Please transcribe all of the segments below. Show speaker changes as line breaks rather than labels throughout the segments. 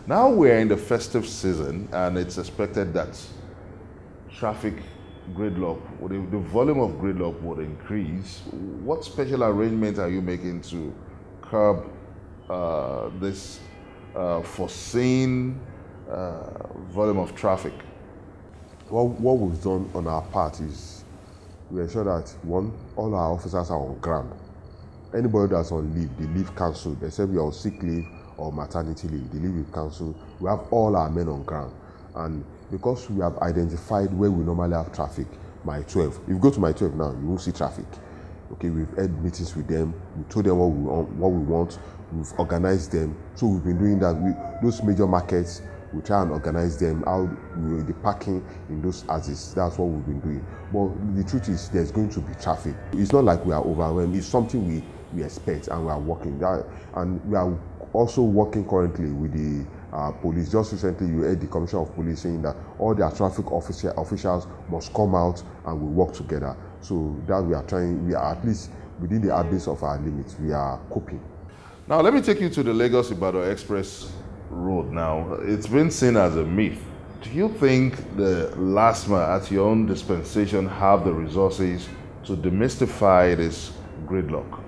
Now we're in the festive season, and it's expected that traffic gridlock, the volume of gridlock would increase. What special arrangements are you making to curb this foreseen volume of traffic?
Well, what we've done on our part is we ensure that, one, all our officers are on ground. Anybody that's on leave, the leave cancelled, except we are on sick leave or maternity leave, the leave is cancelled. We have all our men on ground. And because we have identified where we normally have traffic, my 12. If you go to my 12 now, you won't see traffic. Okay, we've had meetings with them. We told them what we want. We've organized them. So we've been doing that. Those major markets, we try and organize them, how the parking in those axes. That's what we've been doing. But the truth is, there's going to be traffic. It's not like we are overwhelmed. It's something we expect, and we are working that. And we are also working currently with the police. Just recently, you heard the Commissioner of Police saying that all their traffic officials must come out and we work together. So that we are at least within the abyss of our limits. We are coping.
Now, let me take you to the Lagos-Ibadan Express Road now. It's been seen as a myth. Do you think the LASTMA at your own dispensation have the resources to demystify this gridlock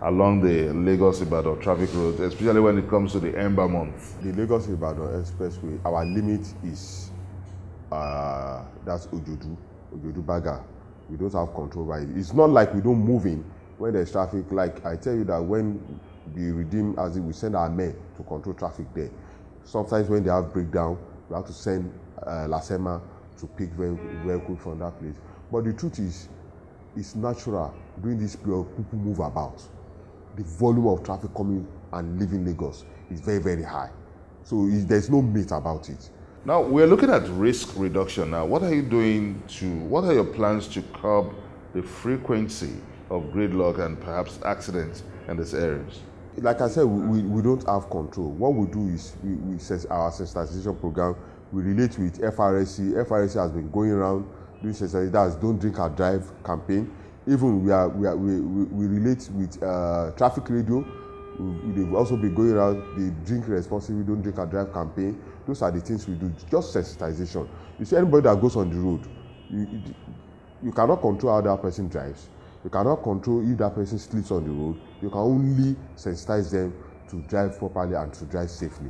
along the Lagos-Ibadan traffic road, especially when it comes to the Ember month?
The Lagos-Ibadan Expressway, our limit is that's Ojodu Baga. We don't have control by it. It's not like we don't move in when there's traffic. Like I tell you that when the redeem, as we send our men to control traffic there. Sometimes when they have breakdown, we have to send LASTMA to pick vehicle from that place. But the truth is, it's natural. During this period, people move about. The volume of traffic coming and leaving Lagos is very, very high. So there's no myth about it.
Now, we're looking at risk reduction now. What are your plans to curb the frequency of gridlock and perhaps accidents in these areas?
Like I said, we don't have control. What we do is we set our sensitization program. We relate with FRSC. FRSC has been going around doing sensitization. That's Don't Drink and Drive campaign. Even we relate with traffic radio. They've also been going around the Drink Responsibly, Don't Drink and Drive campaign. Those are the things we do. Just sensitization. You see, anybody that goes on the road, you cannot control how that person drives. You cannot control if that person sleeps on the road. You can only sensitize them to drive properly and to drive safely.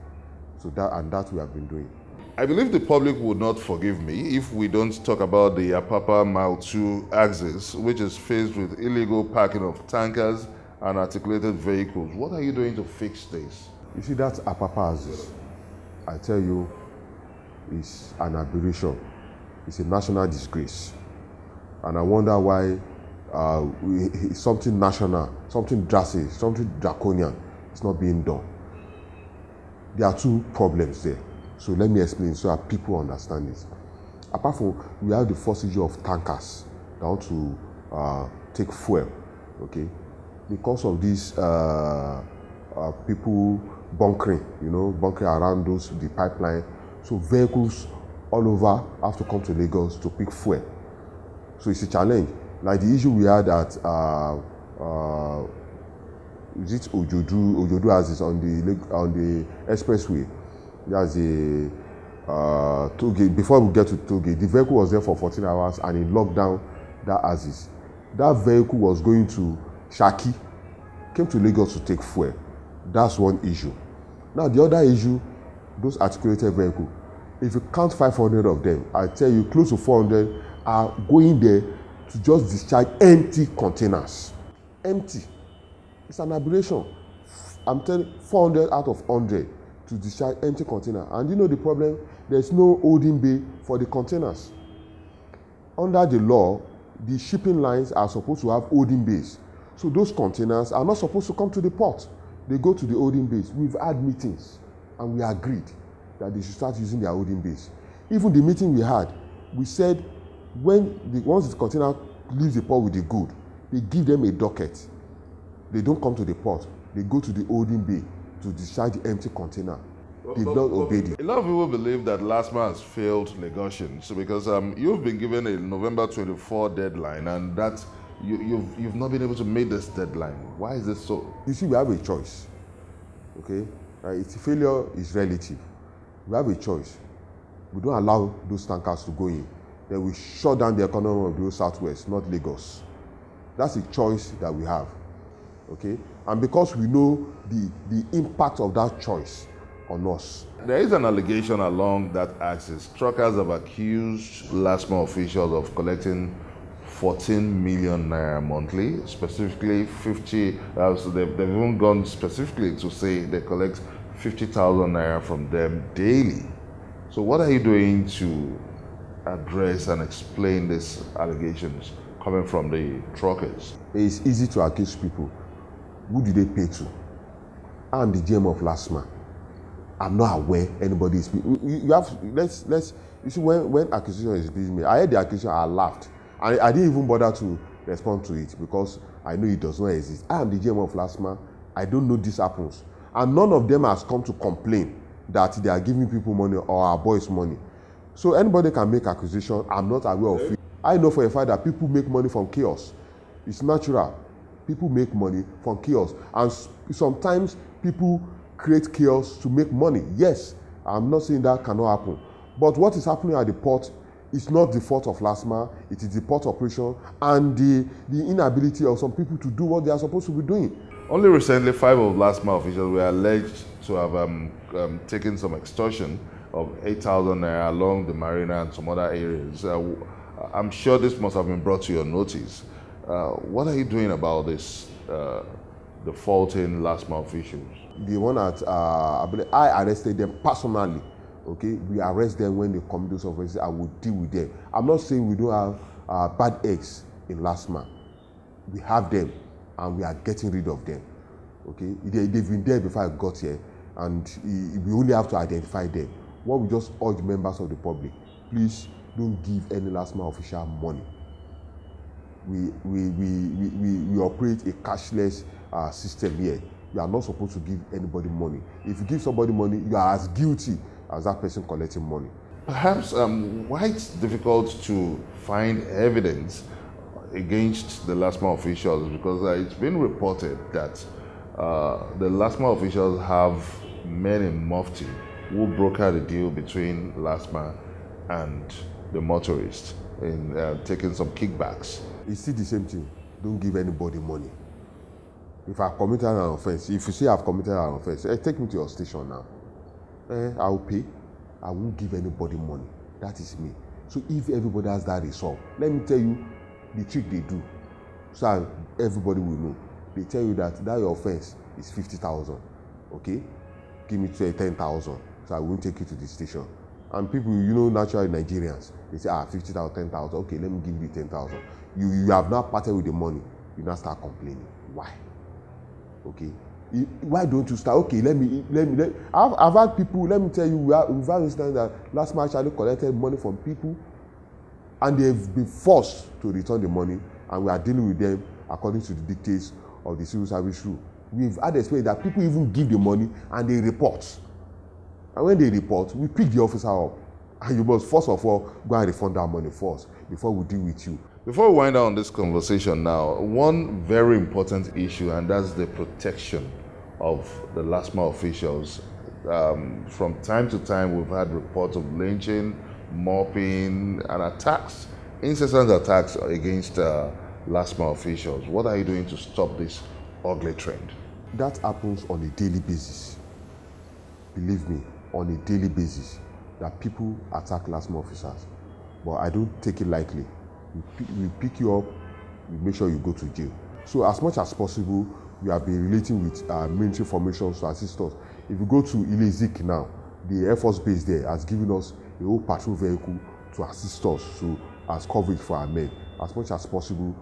So that we have been doing.
I believe the public would not forgive me if we don't talk about the Apapa Mile 2 axis, which is faced with illegal parking of tankers and articulated vehicles. What are you doing to fix this?
You see, that Apapa axis, I tell you, is an aberration. It's a national disgrace. And I wonder why something national, something drastic, something draconian is not being done. There are two problems there. So let me explain so that people understand this. Apart from, we have the force of tankers that want to take fuel, okay? Because of these people bunkering, bunkering around the pipeline. So vehicles all over have to come to Lagos to pick fuel. So it's a challenge. Like the issue we had at is it Ojodu as is on the expressway. There's a toll gate. Before we get to toll gate, the vehicle was there for 14 hours and it locked down that axis. That vehicle was going to Shaki, came to Lagos to take fuel. That's one issue. Now the other issue, those articulated vehicles. If you count 500 of them, I tell you close to 400 are going there to just discharge empty containers. Empty. It's an aberration. I'm telling you, 400 out of 100 to discharge empty container. And you know the problem? There's no holding bay for the containers. Under the law, the shipping lines are supposed to have holding bays. So those containers are not supposed to come to the port. They go to the holding bays. We've had meetings and we agreed that they should start using their holding bays. Even the meeting we had, we said once the container leaves the port with the good, they give them a docket. They don't come to the port. They go to the holding bay to discharge the empty container. They've not obeyed it.
A lot of people believe that LASTMA has failed Lagosians because you've been given a November 24 deadline and that you've not been able to meet this deadline. Why is this so?
You see, we have a choice. Okay? Failure is relative. We have a choice. We don't allow those tankers to go in. Then we shut down the economy of the whole Southwest, not Lagos. That's a choice that we have, okay? And because we know the impact of that choice on us.
There is an allegation along that axis. Truckers have accused LASTMA officials of collecting 14 million naira monthly, specifically 50, so they've even gone specifically to say they collect 50,000 naira from them daily. So what are you doing to address and explain these allegations coming from the truckers?
It's easy to accuse people. Who do they pay to? I'm the GM of LASTMA. I'm not aware anybody is. You have let's you see when accusation is being made. I heard the accusation, I laughed, and I didn't even bother to respond to it because I know it does not exist. I am the GM of LASTMA. I don't know this happens, and none of them has come to complain that they are giving people money or our boys money. So anybody can make accusation. I'm not aware of it. I know for a fact that people make money from chaos. It's natural. People make money from chaos, and sometimes people create chaos to make money. Yes, I'm not saying that cannot happen, but what is happening at the port is not the fault of LASTMA. It is the port operation and the inability of some people to do what they are supposed to be doing.
Only recently, 5 of LASTMA officials were alleged to have taken some extortion of 8,000 naira along the marina and some other areas. I'm sure this must have been brought to your notice. What are you doing about this defaulting LASTMA officials?
The one that I arrested them personally. Okay, we arrest them when they commit those offenses. I will deal with them. I'm not saying we don't have bad eggs in LASTMA. We have them, and we are getting rid of them. Okay, they've been there before I got here, and we only have to identify them. What we just urge members of the public: please don't give any LASTMA official money. We operate a cashless system here. You are not supposed to give anybody money. If you give somebody money, you are as guilty as that person collecting money.
Perhaps why it's difficult to find evidence against the LASTMA officials, because it's been reported that the LASTMA officials have men in mufti who broker the deal between LASTMA and the motorists in taking some kickbacks.
It's still the same thing. Don't give anybody money. If I committed an offense, if you say I've committed an offense, take me to your station now. I will pay. I won't give anybody money. That is me. So if everybody has that resolve, let me tell you the trick they do, so everybody will know. They tell you that your offense is 50,000. Okay, give me 10,000, so I won't take you to the station. And people, naturally Nigerians, they say 50,000, 10,000. Okay, let me give you 10,000. You have not parted with the money. You now start complaining. Why? Okay, why don't you start? Okay, I've had people. Let me tell you, we've had instances that LASTMA actually collected money from people, and they've been forced to return the money, and we are dealing with them according to the dictates of the civil service rule. We've had experience that people even give the money and they report, and when they report, we pick the officer up, and you must first of all go and refund that money first before we deal with you.
Before we wind down this conversation now, one very important issue, and that's the protection of the LASTMA officials. From time to time, we've had reports of lynching, mobbing, and attacks, incessant attacks against LASTMA officials. What are you doing to stop this ugly trend?
That happens on a daily basis. Believe me, on a daily basis, that people attack LASTMA officers. But I don't take it lightly. We pick you up, we make sure you go to jail. So as much as possible, we have been relating with military formations to assist us. If you go to Ile-Zik now, the Air Force base there has given us a whole patrol vehicle to assist us as coverage for our men, as much as possible.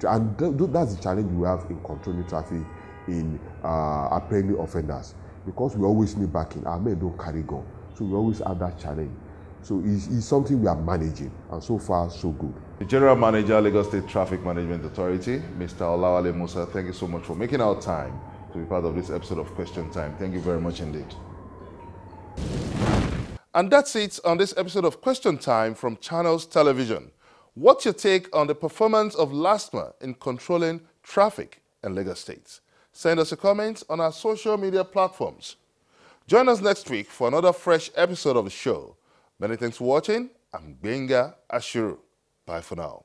And that's the challenge we have in controlling traffic, in apprehending offenders, because we always need backing. Our men don't carry gun, so we always have that challenge. So it's something we are managing, and so far, so good.
The General Manager, Lagos State Traffic Management Authority, Mr. Olawale Musa, thank you so much for making our time to be part of this episode of Question Time. Thank you very much indeed. And that's it on this episode of Question Time from Channels Television. What's your take on the performance of LASTMA in controlling traffic in Lagos State? Send us a comment on our social media platforms. Join us next week for another fresh episode of the show. Many thanks for watching. I'm Benga Ashuru. Bye for now.